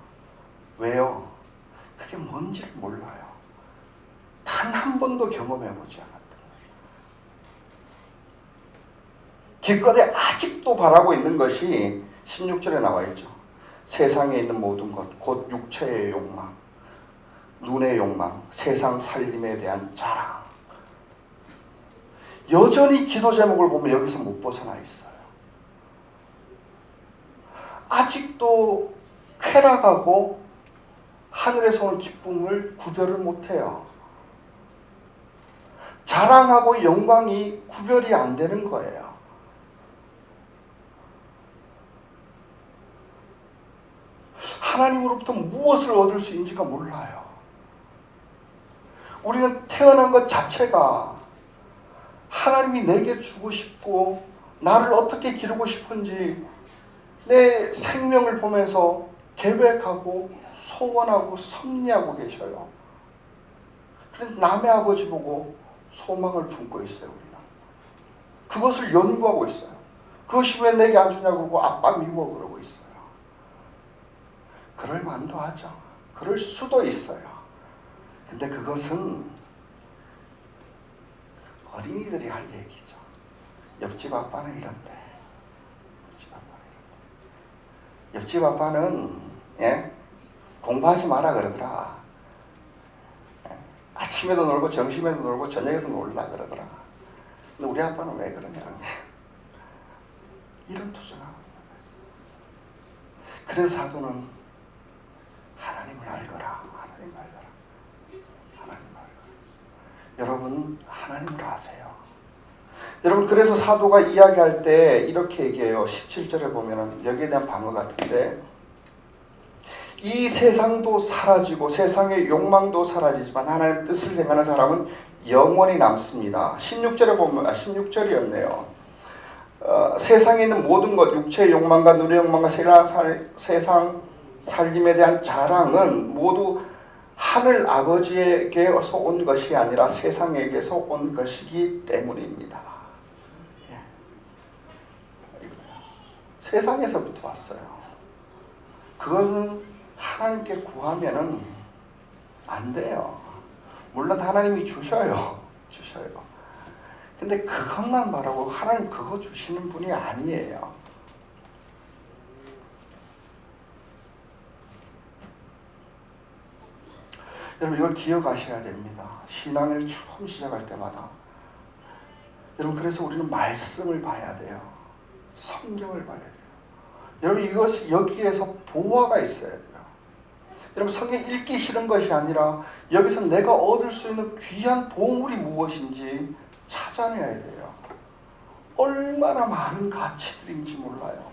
왜요? 그게 뭔지를 몰라요. 단 한 번도 경험해보지 않았다. 기껏해 아직도 바라고 있는 것이 16절에 나와 있죠. 세상에 있는 모든 것, 곧 육체의 욕망, 눈의 욕망, 세상 살림에 대한 자랑. 여전히 기도 제목을 보면 여기서 못 벗어나 있어요. 아직도 쾌락하고 하늘에서 오는 기쁨을 구별을 못해요. 자랑하고 영광이 구별이 안 되는 거예요. 하나님으로부터 무엇을 얻을 수 있는지가 몰라요. 우리는 태어난 것 자체가 하나님이 내게 주고 싶고 나를 어떻게 기르고 싶은지 내 생명을 보면서 계획하고 소원하고 섭리하고 계셔요. 그런데 남의 아버지 보고 소망을 품고 있어요. 우리는 그것을 연구하고 있어요. 그것이 왜 내게 안 주냐고 그러고 아빠 미워 그러고 있어요. 그럴 만도 하죠. 그럴 수도 있어요. 근데 그것은 어린이들이 할 얘기죠. 옆집 아빠는 이런데. 옆집 아빠는 공부하지 마라 그러더라. 아침에도 놀고 점심에도 놀고 저녁에도 놀라 그러더라. 근데 우리 아빠는 왜 그러냐. 이런 투정하고 있는 거예요. 그래서 사도는 하나님을 알거라. 하나님을 알거라. 하나님을 알거라. 여러분 하나님을 아세요. 여러분 그래서 사도가 이야기할 때 이렇게 얘기해요. 17절에 보면은 여기에 대한 방어 같은데 이 세상도 사라지고 세상의 욕망도 사라지지만 하나님의 뜻을 행하는 사람은 영원히 남습니다. 16절에 보면 16절이었네요. 세상에 있는 모든 것, 육체의 욕망과 눈의 욕망과 세상 살림에 대한 자랑은 모두 하늘 아버지에게서 온 것이 아니라 세상에게서 온 것이기 때문입니다. 세상에서부터 왔어요. 그것은 하나님께 구하면은 안 돼요. 물론 하나님이 주셔요. 근데 그것만 바라고 하나님 그거 주시는 분이 아니에요. 여러분 이걸 기억하셔야 됩니다. 신앙을 처음 시작할 때마다. 여러분 그래서 우리는 말씀을 봐야 돼요. 성경을 봐야 돼요. 여러분 이것이 여기에서 보화가 있어야 돼요. 여러분 성경 읽기 싫은 것이 아니라 여기서 내가 얻을 수 있는 귀한 보물이 무엇인지 찾아내야 돼요. 얼마나 많은 가치들인지 몰라요.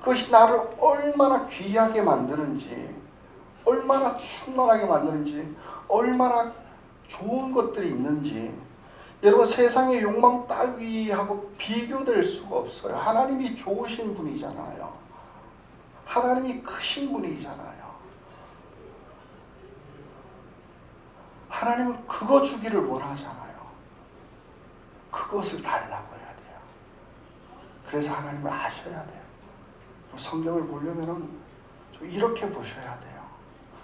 그것이 나를 얼마나 귀하게 만드는지, 얼마나 충만하게 만드는지, 얼마나 좋은 것들이 있는지 여러분 세상의 욕망 따위하고 비교될 수가 없어요. 하나님이 좋으신 분이잖아요. 하나님이 크신 분이잖아요. 하나님은 그거 주기를 원하잖아요. 그것을 달라고 해야 돼요. 그래서 하나님을 아셔야 돼요. 성경을 보려면은 좀 이렇게 보셔야 돼요.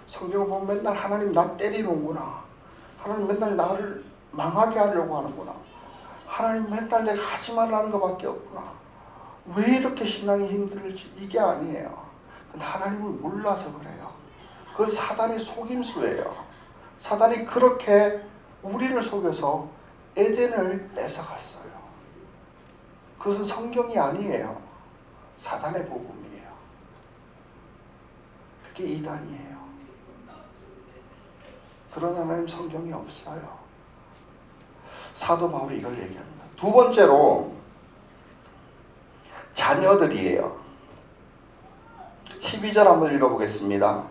성경을 보면 맨날 하나님 나 때리는구나. 하나님 맨날 나를 망하게 하려고 하는구나. 하나님 맨날 내가 하지 말라는 것밖에 없구나. 왜 이렇게 신앙이 힘들지? 이게 아니에요. 하나님을 몰라서 그래요. 그건 사단의 속임수예요. 사단이 그렇게 우리를 속여서 에덴을 뺏어갔어요. 그것은 성경이 아니에요. 사단의 복음이에요. 그게 이단이에요. 그런 하나님 성경이 없어요. 사도 바울이 이걸 얘기합니다. 두 번째로 자녀들이에요. 12절 한번 읽어보겠습니다.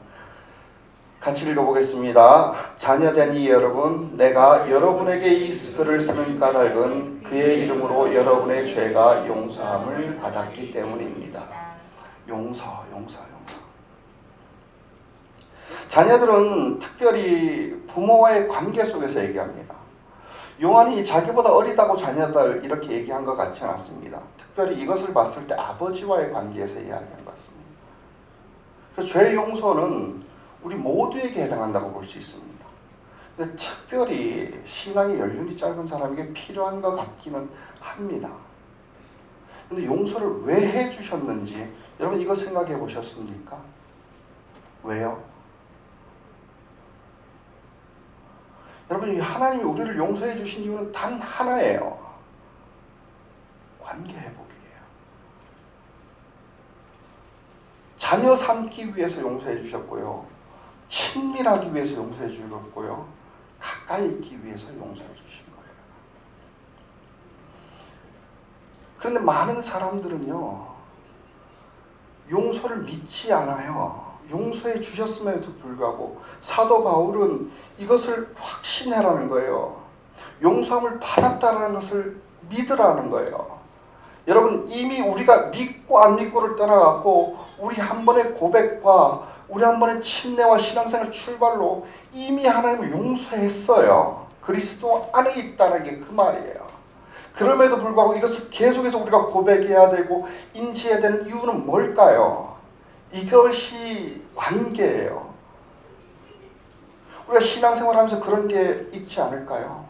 같이 읽어보겠습니다. 자녀되니 여러분, 내가 여러분에게 이 글을 쓰는 까닭은 그의 이름으로 여러분의 죄가 용서함을 받았기 때문입니다. 용서. 자녀들은 특별히 부모와의 관계 속에서 얘기합니다. 요한이 자기보다 어리다고 자녀들 이렇게 얘기한 것 같지 않습니다. 특별히 이것을 봤을 때 아버지와의 관계에서 이야기한 것 같습니다. 그래서 죄 용서는 우리 모두에게 해당한다고 볼 수 있습니다. 근데 특별히 신앙의 연륜이 짧은 사람에게 필요한 것 같기는 합니다. 근데 용서를 왜 해주셨는지 여러분 이거 생각해 보셨습니까? 왜요? 여러분 하나님이 우리를 용서해 주신 이유는 단 하나예요. 관계 회복이에요. 자녀 삼기 위해서 용서해 주셨고요. 친밀하기 위해서 용서해 주셨고요. 가까이 있기 위해서 용서해 주신 거예요. 그런데 많은 사람들은요. 용서를 믿지 않아요. 용서해 주셨음에도 불구하고 사도 바울은 이것을 확신하라는 거예요. 용서함을 받았다는 것을 믿으라는 거예요. 여러분 이미 우리가 믿고 안 믿고를 떠나갖고 우리 한 번의 고백과 우리 한 번의 침례와 신앙생활 출발로 이미 하나님을 용서했어요. 그리스도 안에 있다는 게 그 말이에요. 그럼에도 불구하고 이것을 계속해서 우리가 고백해야 되고 인지해야 되는 이유는 뭘까요? 이것이 관계예요. 우리가 신앙생활하면서 그런 게 있지 않을까요?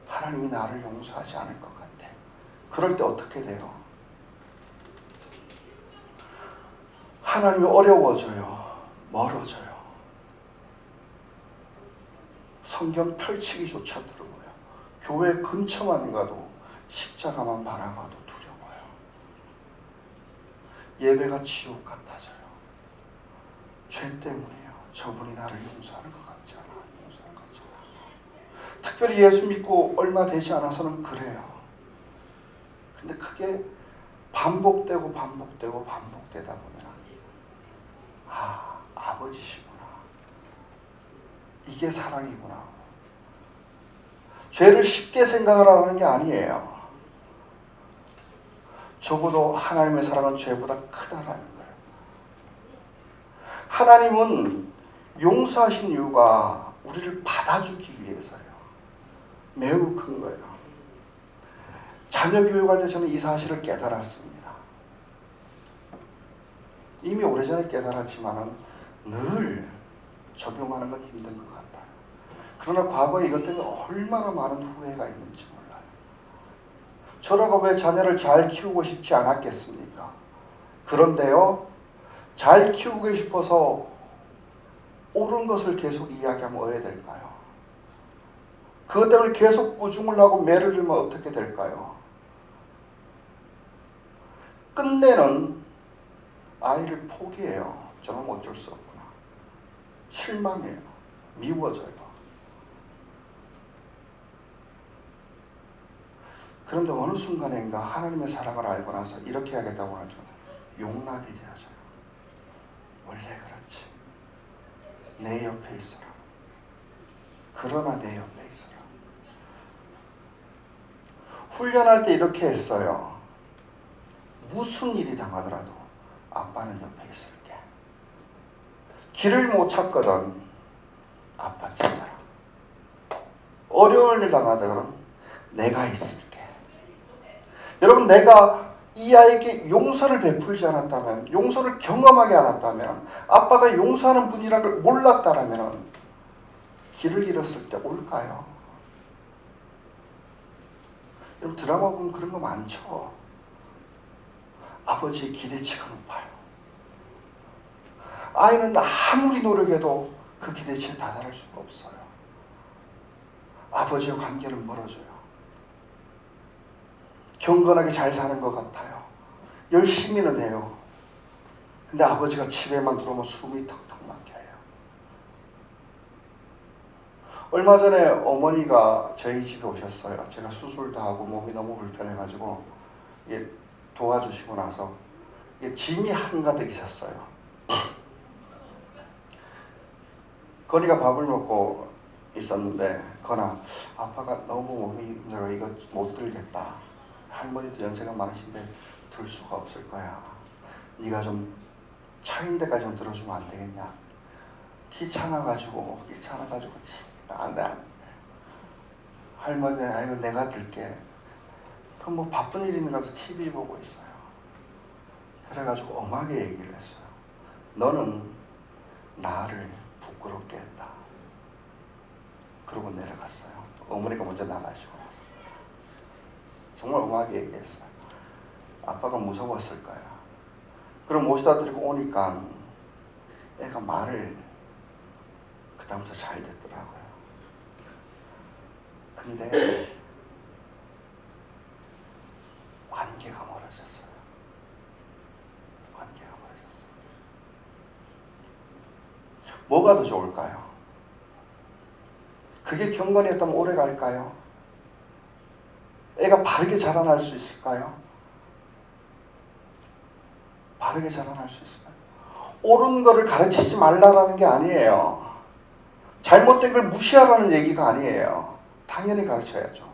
하나님이 나를 용서하지 않을 것 같아. 그럴 때 어떻게 돼요? 하나님이 어려워져요. 멀어져요. 성경 펼치기조차 두려워요. 교회 근처만 가도 십자가만 바라봐도 두려워요. 예배가 지옥 같아져요. 죄 때문이에요. 저분이 나를 용서하는 것 같지 않아. 용서하는 것 같지 않아. 특별히 예수 믿고 얼마 되지 않아서는 그래요. 근데 그게 반복되다 보면 아버지시구나. 이게 사랑이구나. 죄를 쉽게 생각하라는 게 아니에요. 적어도 하나님의 사랑은 죄보다 크다라는 거예요. 하나님은 용서하신 이유가 우리를 받아주기 위해서요. 매우 큰 거예요. 자녀 교육할 때 저는 이 사실을 깨달았습니다. 이미 오래전에 깨달았지만은 늘 적용하는 건 힘든 것 같아요. 그러나 과거에 이것 때문에 얼마나 많은 후회가 있는지 몰라요. 저라고 왜 자녀를 잘 키우고 싶지 않았겠습니까? 그런데요, 잘 키우고 싶어서 옳은 것을 계속 이야기하면 어떻게 될까요? 그것 때문에 계속 꾸중을 하고 매를 들면 어떻게 될까요? 끝내는 아이를 포기해요. 저는 어쩔 수 없구나. 실망해요. 미워져요. 그런데 어느 순간인가 하나님의 사랑을 알고 나서 이렇게 하겠다고 하죠. 용납이 되어져요. 원래 그렇지. 내 옆에 있어라. 그러나 내 옆에 있어라. 훈련할 때 이렇게 했어요. 무슨 일이 당하더라도 아빠는 옆에 있을게. 길을 못 찾거든 아빠 찾아라. 어려운 일 당하거든 내가 있을게. 여러분, 내가 이 아이에게 용서를 베풀지 않았다면, 용서를 경험하게 않았다면, 아빠가 용서하는 분이라는 걸 몰랐다라면 길을 잃었을 때 올까요? 여러분, 드라마 보면 그런 거 많죠. 아버지의 기대치가 높아요. 아이는 아무리 노력해도 그 기대치에 다다를 수가 없어요. 아버지와 관계는 멀어져요. 경건하게 잘 사는 것 같아요. 열심히는 해요. 근데 아버지가 집에만 들어오면 숨이 턱턱 막혀요. 얼마 전에 어머니가 저희 집에 오셨어요. 제가 수술도 하고 몸이 너무 불편해가지고 도와주시고 나서 짐이 한가득 있었어요. 건이가 밥을 먹고 있었는데, 건아, 아빠가 너무 몸이 힘들어 이거 못 들겠다. 할머니도 연세가 많으신데 들 수가 없을 거야. 네가 좀 차인 데까지 좀 들어주면 안 되겠냐. 귀찮아가지고 안 돼. 할머니는 아이고 내가 들게. 그럼 뭐 바쁜 일 있는 것도 TV 보고 있어요. 그래가지고 엄하게 얘기를 했어요. 너는 나를 부끄럽게 했다. 그러고 내려갔어요. 어머니가 먼저 나가시고 나서 정말 엄하게 얘기했어요. 아빠가 무서웠을 거야. 그럼 모시다 드리고 오니까 애가 말을 그다음부터 잘 듣더라고요. 근데 관계가 멀어졌어요. 관계가 멀어졌어요. 뭐가 더 좋을까요? 그게 경건이었다면 오래 갈까요? 애가 바르게 자라날 수 있을까요? 바르게 자라날 수 있을까요? 옳은 거를 가르치지 말라라는 게 아니에요. 잘못된 걸 무시하라는 얘기가 아니에요. 당연히 가르쳐야죠.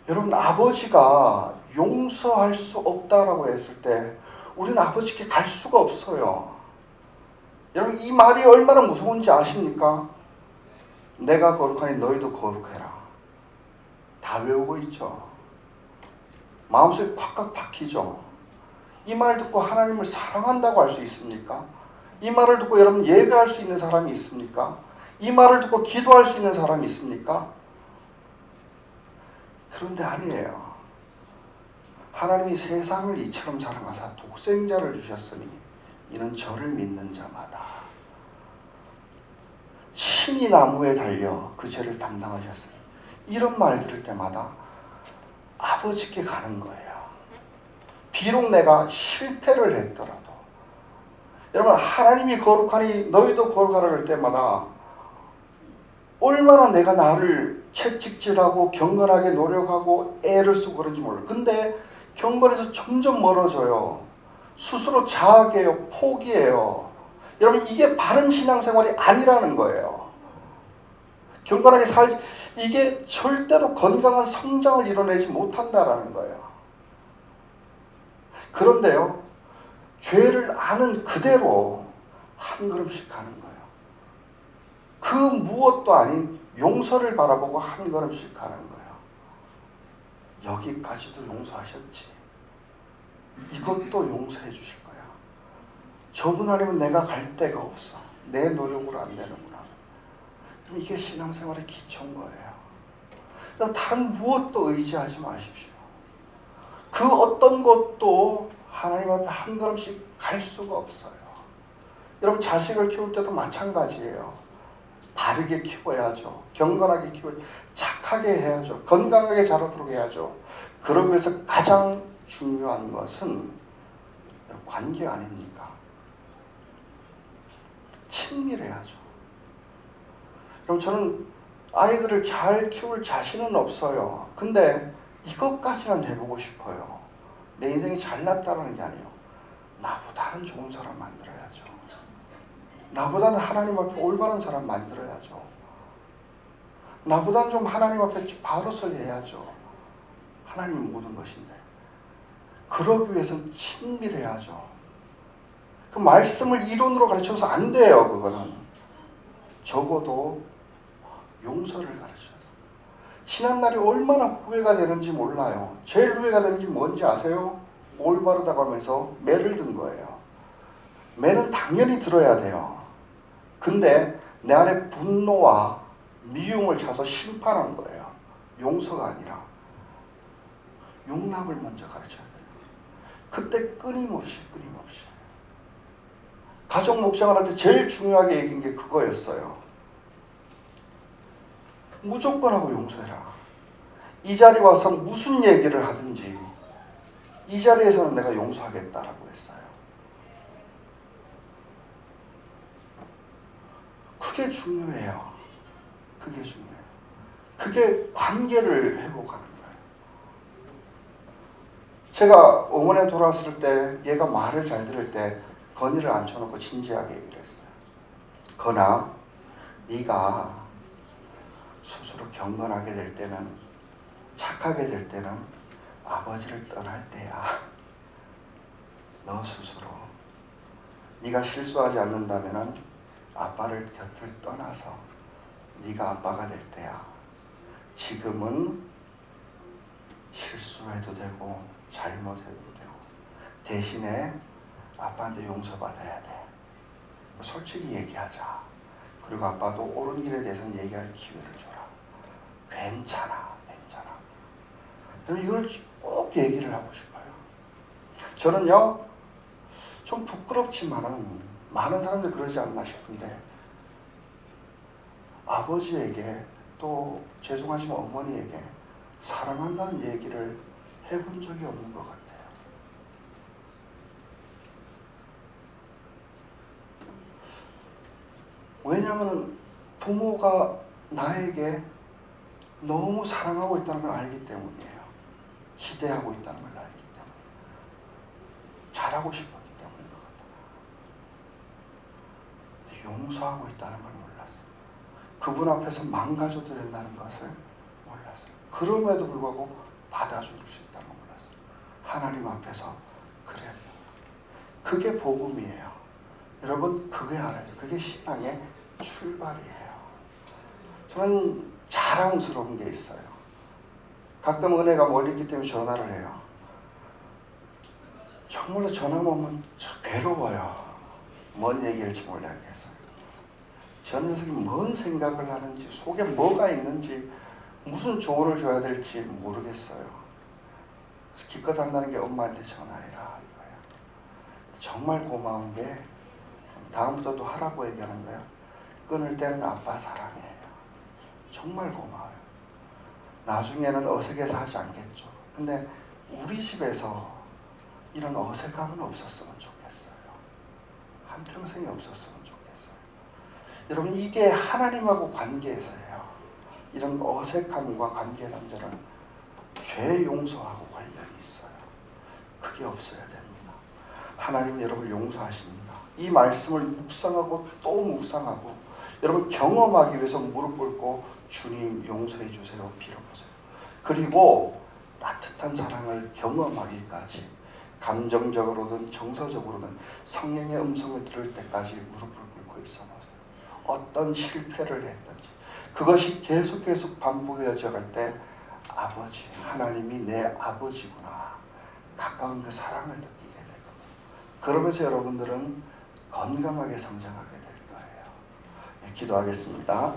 여러분, 아버지가 용서할 수 없다라고 했을 때 우리는 아버지께 갈 수가 없어요. 여러분, 이 말이 얼마나 무서운지 아십니까? 내가 거룩하니 너희도 거룩해라. 다 외우고 있죠. 마음속에 팍팍 박히죠. 이 말 듣고 하나님을 사랑한다고 할 수 있습니까? 이 말을 듣고 여러분 예배할 수 있는 사람이 있습니까? 이 말을 듣고 기도할 수 있는 사람이 있습니까? 그런데 아니에요. 하나님이 세상을 이처럼 사랑하사 독생자를 주셨으니 이는 저를 믿는 자마다. 친히 나무에 달려 그 죄를 담당하셨으니. 이런 말 들을 때마다 아버지께 가는 거예요. 비록 내가 실패를 했더라도. 여러분, 하나님이 거룩하니 너희도 거룩하라 할 때마다 얼마나 내가 나를 채찍질하고 경건하게 노력하고 애를 쓰고 그런지 몰라요. 근데 경건에서 점점 멀어져요. 스스로 자학해요. 포기해요. 여러분, 이게 바른 신앙생활이 아니라는 거예요. 경건하게 이게 절대로 건강한 성장을 이뤄내지 못한다라는 거예요. 그런데요, 죄를 아는 그대로 한 걸음씩 가는 거예요. 그 무엇도 아닌 용서를 바라보고 한 걸음씩 가는 거예요. 여기까지도 용서하셨지. 이것도 용서해 주실 거야. 저분 아니면 내가 갈 데가 없어. 내 노력으로 안 되는구나. 이게 신앙생활의 기초인 거예요. 다른 무엇도 의지하지 마십시오. 그 어떤 것도 하나님 앞에 한 걸음씩 갈 수가 없어요. 여러분, 자식을 키울 때도 마찬가지예요. 바르게 키워야죠. 경건하게 키워야죠. 착하게 해야죠. 건강하게 자라도록 해야죠. 그러기 위해서 가장 중요한 것은 관계 아닙니까? 친밀해야죠. 그럼 저는 아이들을 잘 키울 자신은 없어요. 근데 이것까지는 해보고 싶어요. 내 인생이 잘났다는 게 아니에요. 나보다는 좋은 사람 만들어야죠. 나보다는 하나님 앞에 올바른 사람 만들어야죠. 나보다는 좀 하나님 앞에 바로 서게 해야죠. 하나님은 모든 것인데. 그러기 위해서는 친밀해야죠. 그 말씀을 이론으로 가르쳐서 안 돼요. 그거는. 적어도 용서를 가르쳐야 돼요. 지난날이 얼마나 후회가 되는지 몰라요. 제일 후회가 되는지 뭔지 아세요? 올바르다고 하면서 매를 든 거예요. 매는 당연히 들어야 돼요. 근데 내 안에 분노와 미움을 차서 심판한 거예요. 용서가 아니라 용납을 먼저 가르쳐야 돼요. 그때 끊임없이 가정 목장을 할 때 제일 중요하게 얘기한 게 그거였어요. 무조건 하고 용서해라. 이 자리에 와서 무슨 얘기를 하든지 이 자리에서는 내가 용서하겠다라고 했어요. 그게 중요해요. 그게 중요해요. 그게 관계를 회복하는 거예요. 제가 어머니에 돌아왔을 때 얘가 말을 잘 들을 때 건이를 앉혀놓고 진지하게 얘기를 했어요. 건아, 네가 스스로 경건하게 될 때는, 착하게 될 때는 아버지를 떠날 때야. 너 스스로 네가 실수하지 않는다면은 아빠를 곁을 떠나서 네가 아빠가 될 때야. 지금은 실수해도 되고 잘못해도 되고 대신에 아빠한테 용서받아야 돼. 솔직히 얘기하자. 그리고 아빠도 옳은 길에 대해서는 얘기할 기회를 줘라. 괜찮아. 저는 이걸 꼭 얘기를 하고 싶어요. 저는요, 좀 부끄럽지만은 많은 사람들이 그러지 않나 싶은데 아버지에게 또 죄송하지만 어머니에게 사랑한다는 얘기를 해본 적이 없는 것 같아요. 왜냐하면 부모가 나에게 너무 사랑하고 있다는 걸 알기 때문이에요. 기대하고 있다는 걸 알기 때문에. 잘하고 싶었기 때문인 것 같아요. 용서하고 있다는 걸 몰랐어요. 그분 앞에서 망가져도 된다는 것을 몰랐어요. 그럼에도 불구하고 받아줄 수 있다는 걸 몰랐어요. 하나님 앞에서 그래야 돼요. 그게 복음이에요. 여러분, 그게 알아야 돼요. 그게 신앙의 출발이에요. 저는 자랑스러운 게 있어요. 가끔 은혜가 멀리 있기 때문에 전화를 해요. 정말로 전화만 오면 괴로워요. 뭔 얘기할지 모르겠어요. 저 녀석이 뭔 생각을 하는지, 속에 뭐가 있는지, 무슨 조언을 줘야 될지 모르겠어요. 그래서 기껏 한다는 게 엄마한테 전화해라 이거예요. 정말 고마운 게 다음부터 또 하라고 얘기하는 거예요. 끊을 때는 아빠 사랑해요. 정말 고마워요. 나중에는 어색해서 하지 않겠죠. 근데 우리 집에서 이런 어색함은 없었으면 좋겠어요. 한평생이 없었으면 좋겠어요. 여러분, 이게 하나님하고 관계에서예요. 이런 어색함과 관계 단절은 죄 용서하고 관련이 있어요. 그게 없어야 됩니다. 하나님은 여러분을 용서하십니다. 이 말씀을 묵상하고 또 묵상하고 여러분 경험하기 위해서 무릎 꿇고 주님 용서해 주세요 빌어보세요. 그리고 따뜻한 사랑을 경험하기까지 감정적으로든 정서적으로든 성령의 음성을 들을 때까지 무릎을 꿇고 있어보세요. 어떤 실패를 했든지 그것이 계속 반복되어져 갈 때 아버지, 하나님이 내 아버지구나, 가까운 그 사랑을 느끼게 될 겁니다. 그러면서 여러분들은 건강하게 성장하게 될 거예요. 네, 기도하겠습니다.